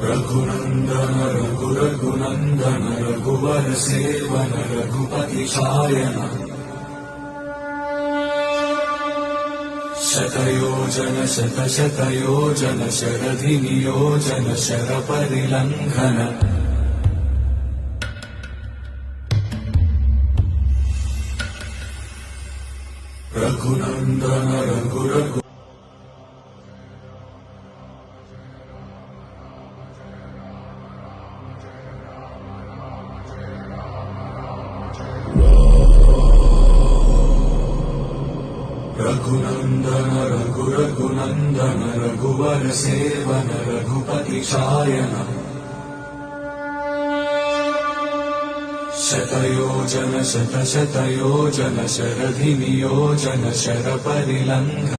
रघुनंदन रघुनंदन रघुवर seven Raghupati Shayan शतयोजन शतशतयोजन शरधि नियोजन शरपरिलंघन रघुनंदन रघु रघुनंदन रघुनंदन रघुवर seven Raghupati Shayan शतयोजन शतशतयोजन शरधि नियोजन शरपरिलंघन